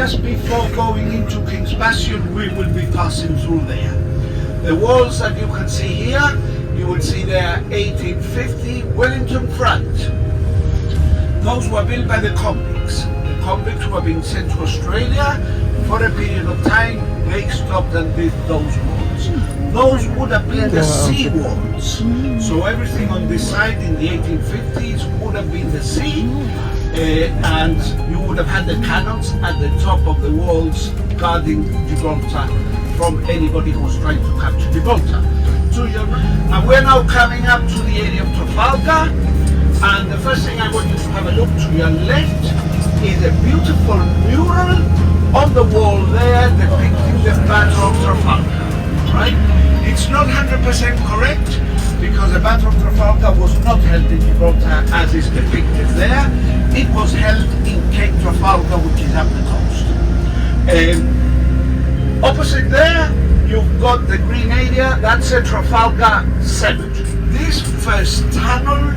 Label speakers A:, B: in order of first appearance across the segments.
A: just before going into King's Bastion, we will be passing through there. The walls that you can see here, you will see there 1850 Wellington front. Those were built by the convicts. The convicts who have been sent to Australia for a period of time. They stopped and built those walls. Those would have been the sea walls. So everything on this side in the 1850s would have been the sea, and you would have had the cannons at the top of the walls guarding Gibraltar from anybody who was trying to capture Gibraltar. And we're now coming up to the area of Trafalgar, and the first thing I want you to have a look to your left is a beautiful mural on the wall there depicting the Battle of Trafalgar. Right? It's not 100% correct because the Battle of Trafalgar was not held in Gibraltar as is depicted there. It was held in Cape Trafalgar, which is up the coast. Opposite there, you've got the green area, that's a Trafalgar Cemetery. This first tunnel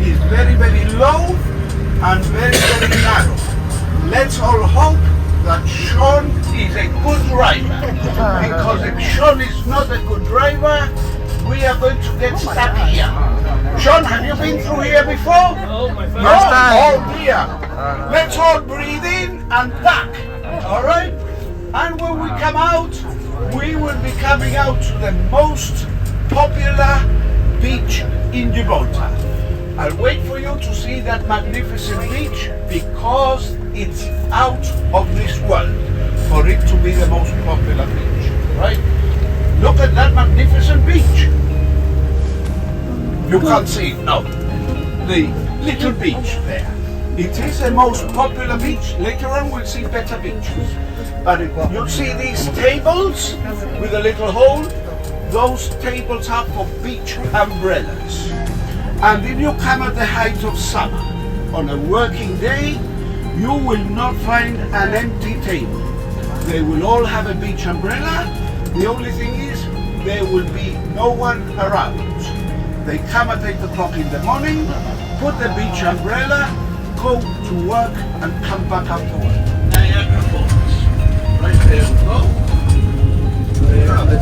A: is very, very low and very, very narrow. Let's all hope that Sean is a good driver, because if Sean is not a good driver, we are going to get stuck here. Sean, have you been through here before?
B: No, my first
A: time. Oh dear. Let's all breathe in and back, all right? And when we come out, we will be coming out to the most popular beach in Gibraltar. I'll wait for you to see that magnificent beach because it's out of this world for it to be the most popular beach, right? Look at that magnificent beach. You can't see it, no. The little beach there. It is the most popular beach. Later on we'll see better beaches. But you'll see these tables with a little hole. Those tables are for beach umbrellas. And if you come at the height of summer, on a working day, you will not find an empty table. They will all have a beach umbrella. The only thing is, there will be no one around. They come at 8 o'clock in the morning, put the beach umbrella, go to work and come back after work. Niagara Falls. Right there we go. There are the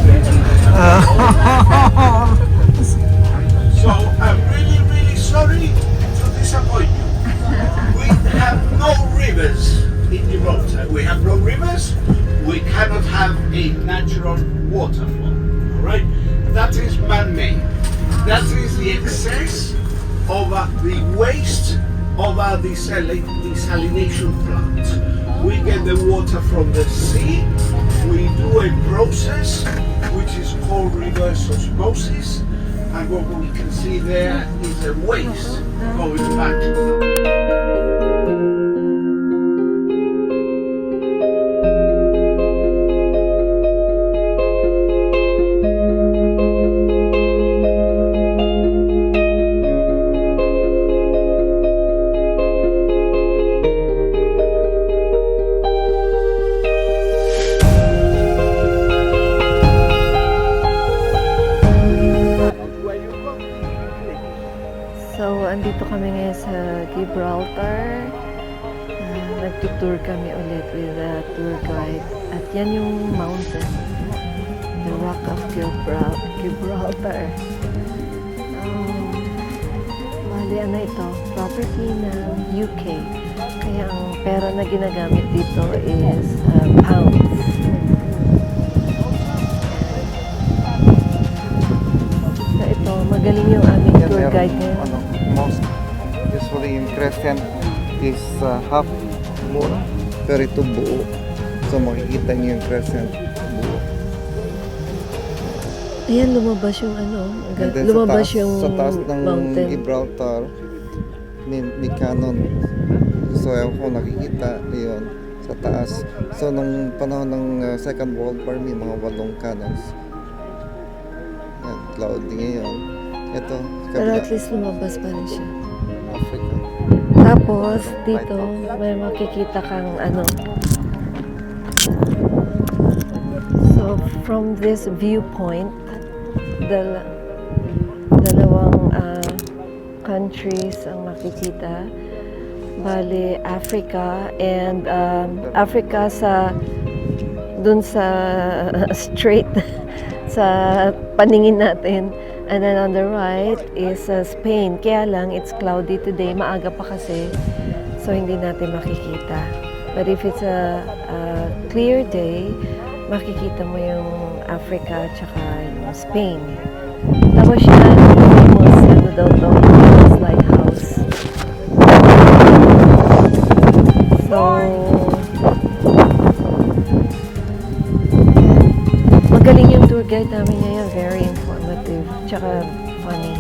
A: So I'm really, really sorry to disappoint you. We have no rivers in Gibraltar. We have no rivers. We cannot have a natural waterfall. Alright? That is man-made. That is the excess of the waste of our desalination plant. We get the water from the sea. We do a process which is called reverse osmosis. And what we can see there is a waste going back to the...
C: So, andito kami ngayon sa Gibraltar. Nagtutour kami ulit with a tour guide. At yan yung mountain. The Rock of Gibraltar. Bali, ano ito? Property ng UK. Kaya ang pera na ginagamit dito is pounds. So, ito, magaling yung aming tour guide ngayon.
B: Most usually in Crescent is half buo, pero ito buo. So makikita niyo yung Crescent buo.
C: Ayan, lumabas yung ano,
B: lumabas
C: yung
B: sa taas ng
C: mountain.
B: Gibraltar ni Cannon. So ewan ko nakikita yun sa taas. So nung panahon ng Second World War may mga 8 cannons. Yan, cloudy ngayon. Ito,
C: Pero at least lumabas pa rin siya.
B: Africa.
C: Tapos, dito, may makikita kang ano. So, from this viewpoint, dalawang countries ang makikita. Bali, Africa, and Africa dun sa straight sa paningin natin. And then on the right is Spain. Kaya lang, it's cloudy today. Maaga pa kasi. So, hindi natin makikita. But if it's a clear day, makikita mo yung Africa tsaka yung Spain. Tapos yan, famous, ano daw to, famous lighthouse. So, magaling yung tour guide namin ngayon. Very informative. Tsaka funny.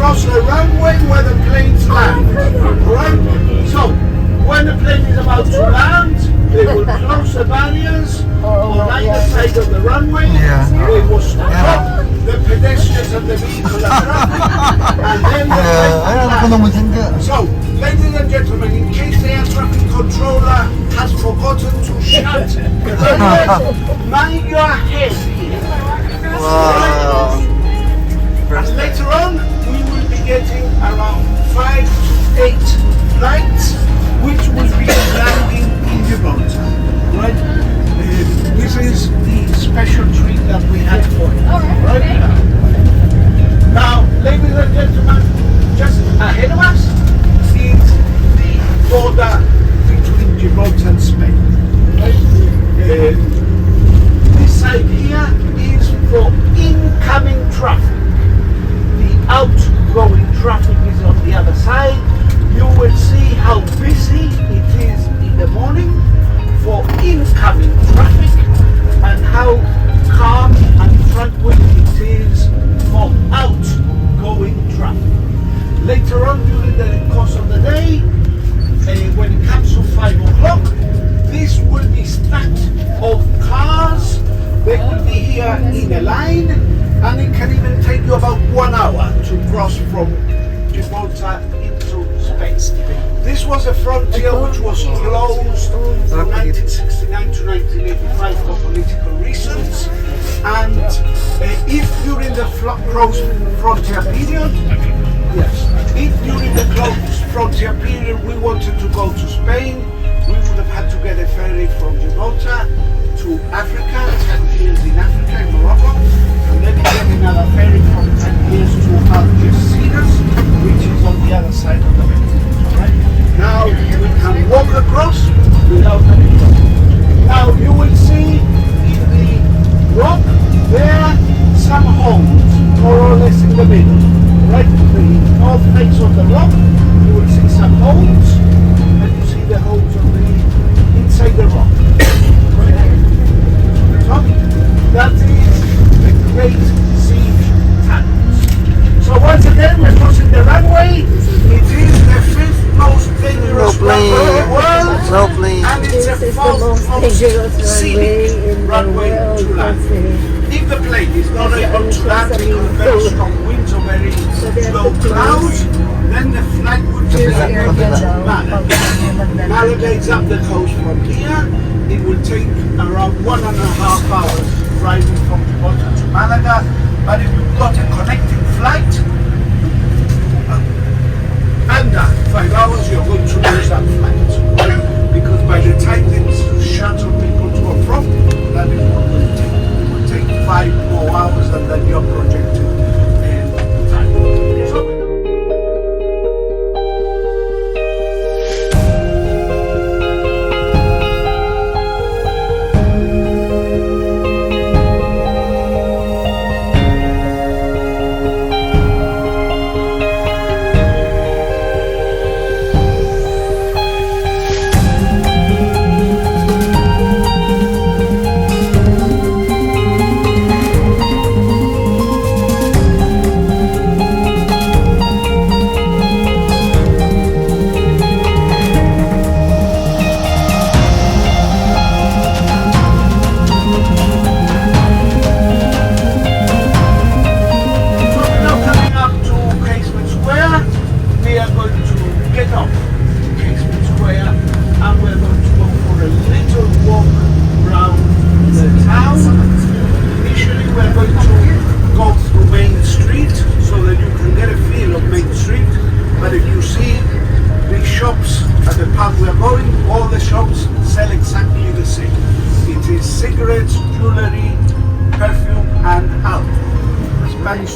A: across the runway where the planes land. Alright? So, when the plane is about to land, they will close the barriers on either side of the runway. They will stop the pedestrians and the vehicle and traffic, and then the plane will land. So, ladies and gentlemen, in case the air traffic controller has forgotten to shut the barriers, mind your head here.
B: Wow.
A: And later on, we will be getting around 5 to 8 flights, which will be landing in Gibraltar. Right? This is the special treat that we had for you. Right? Now, ladies and gentlemen, just ahead of us is the border between Gibraltar and Spain. Right? This side here is for incoming traffic. Outgoing traffic is on the other side. You will see how busy it is in the morning for incoming traffic and how calm and tranquil it is for outgoing traffic. Later on during the course of the day, when it comes to 5 o'clock, this will be stacked of they will be here in a line, and it can even take you about 1 hour to cross from Gibraltar into Spain. This was a frontier which was closed from 1969 to 1985 for political reasons, and if during the closed frontier period, if during the closed frontier period we wanted to go to Spain, we would have had to get a ferry from Gibraltar to Africa, 10 years in Africa, in Morocco, and then get another ferry from 10 years to Algeciras, which is on the other side of the Mediterranean. Right? Now we can walk across without any problem. Now you will see in the rock there some holes, more or less in the middle. Right, the north face of the rock, you will see some holes, and you see the holes on the inside the rock. So that is the Great Siege Tunnels. So once again, we're crossing the runway. It is the 5th most dangerous runway in the world, and it's
C: This
A: the
C: is the
A: 4th
C: most
A: most
C: dangerous
A: scenic
C: runway
A: runway
C: in the
A: to
C: world.
A: land. If the plane is not able to land because of very strong winds or very low clouds, then the flight would take Malaga. Malaga is up the coast from here. It will take around 1.5 hours driving from Gibraltar to Malaga. But if you've got a connecting flight, under 5 hours you're going to lose that flight. Because by the time they shuttle people to and from, that is what will take. 5 more hours than your projected time. So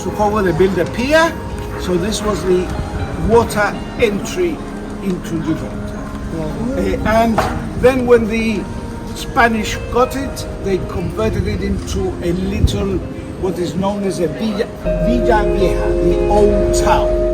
A: took over, they built a pier, so this was the water entry into Gibraltar. And then when the Spanish got it, they converted it into a little, what is known as a Villa Vieja, the old town.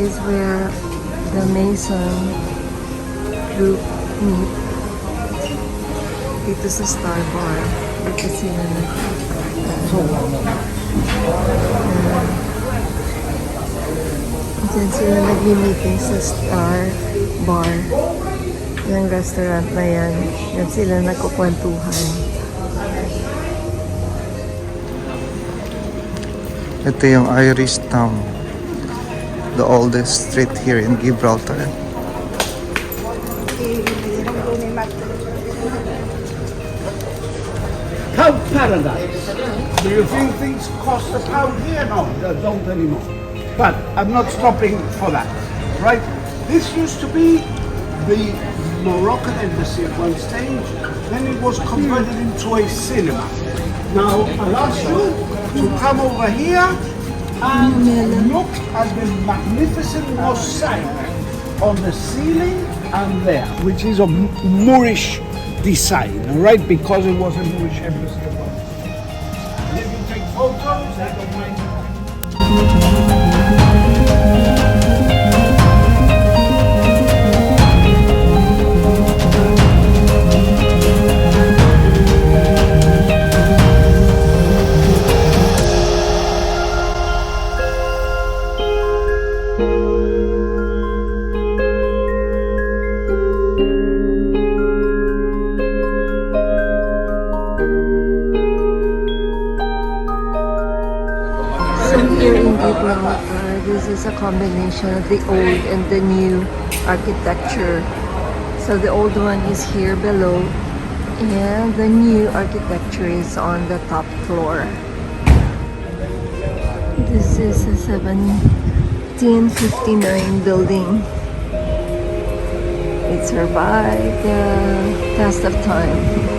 A: Is where the Mason group meet dito sa Star Bar. Dito sila dyan sila nag-meeting sa Star Bar. Yung restaurant na yan. Yan sila nagkukwentuhan.
B: Ito yung Irish Town, the oldest street here in Gibraltar.
A: Pound paradise. Do you think things cost a pound here? No, they don't anymore. But I'm not stopping for that, right? This used to be the Moroccan embassy at one stage, then it was converted into a cinema. Now I'll ask you to come over here and look at the magnificent mosaic on the ceiling and there, which is of Moorish design, all right, because it was a Moorish embassy. And if you take photos, I don't mind.
C: So here in Gibraltar, this is a combination of the old and the new architecture. So the old one is here below and the new architecture is on the top floor. This is a 1759 building. It survived the test of time.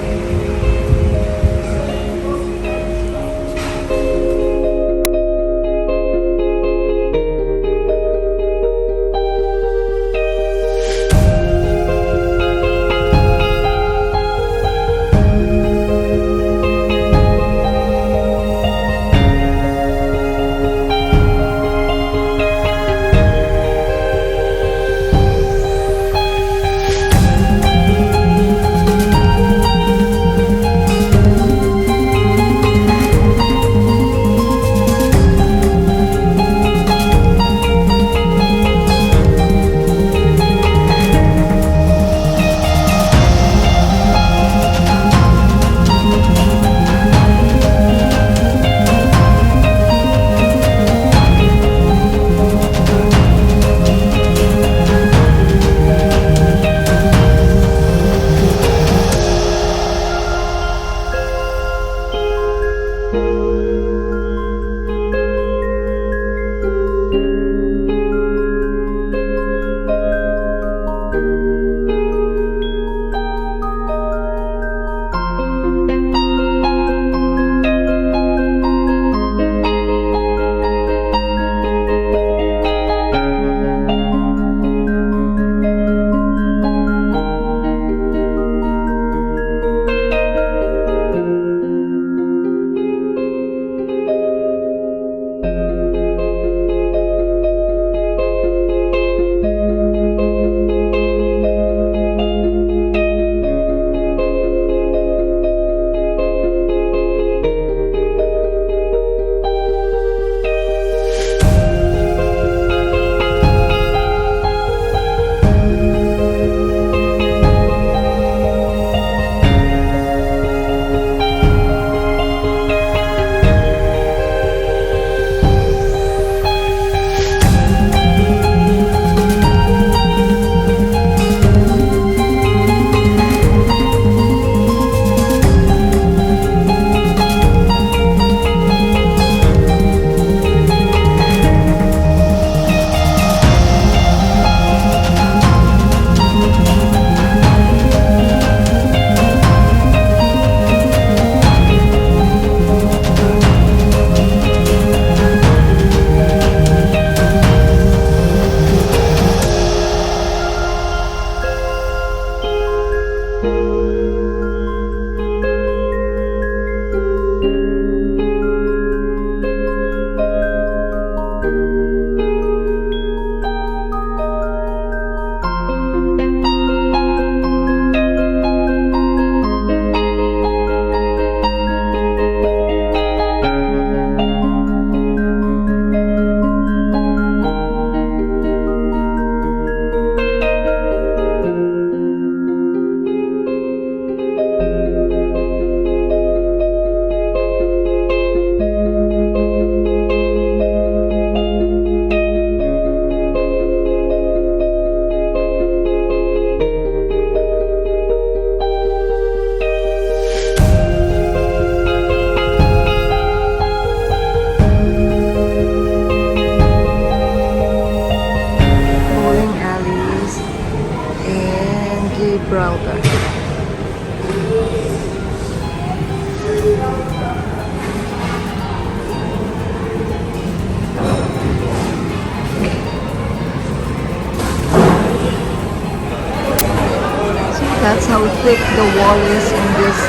C: That's how thick the wall is in this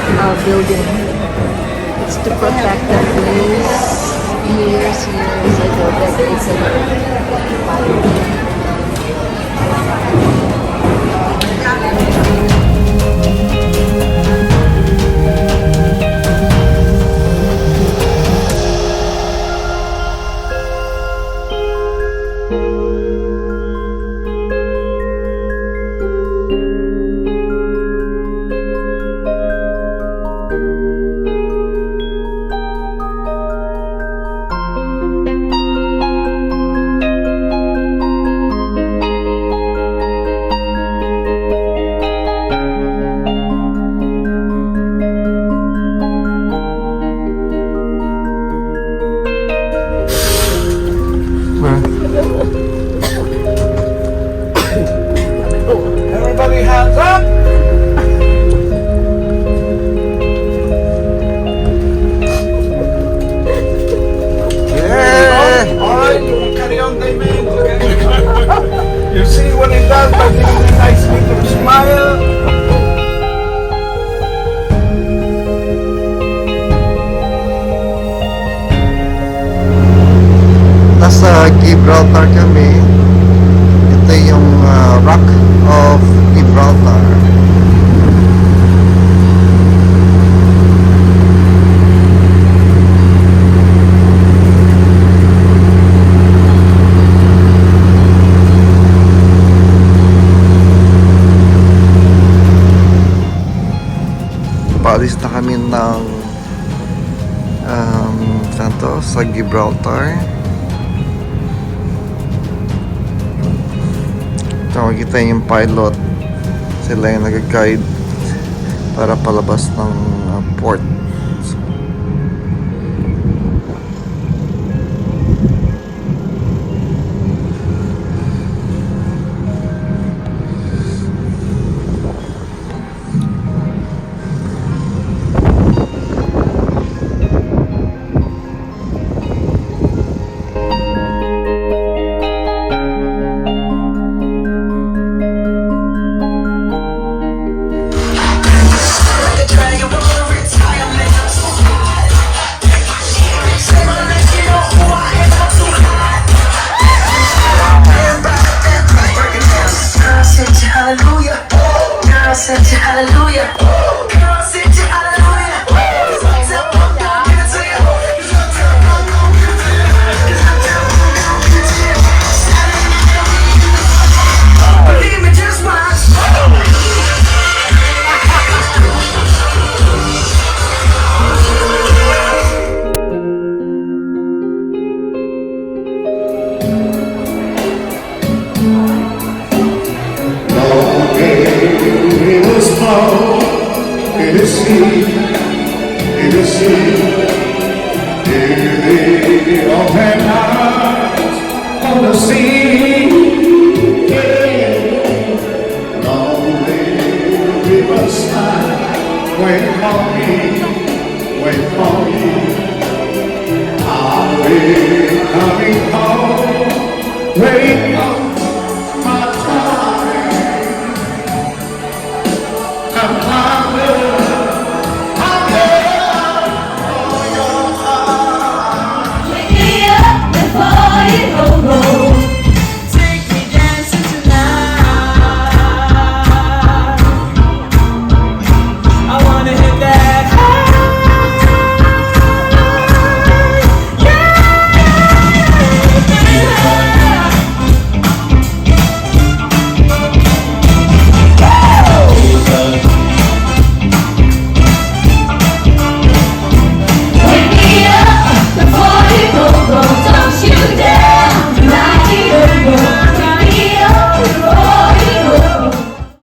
C: building. It's to protect the trees. Years ago, decades ago.
A: Everybody hands up.
B: Yeah!
A: Alright, you can carry on, David. You see what it does by giving a nice little smile.
B: Nasa Gibraltar kami. Ito yung Rock of Gibraltar. Paalis na kami ng sa Gibraltar. Tawag kita yung pilot, sila yung nag-guide para palabas ng port.
D: Hallelujah. Girl, sing to hallelujah. Give it to you. Believe me, just watch.
E: In the sea, in the open arms of the sea, yeah. Lonely riverside, wait for me, wait for me. I'll be coming home, wait for me.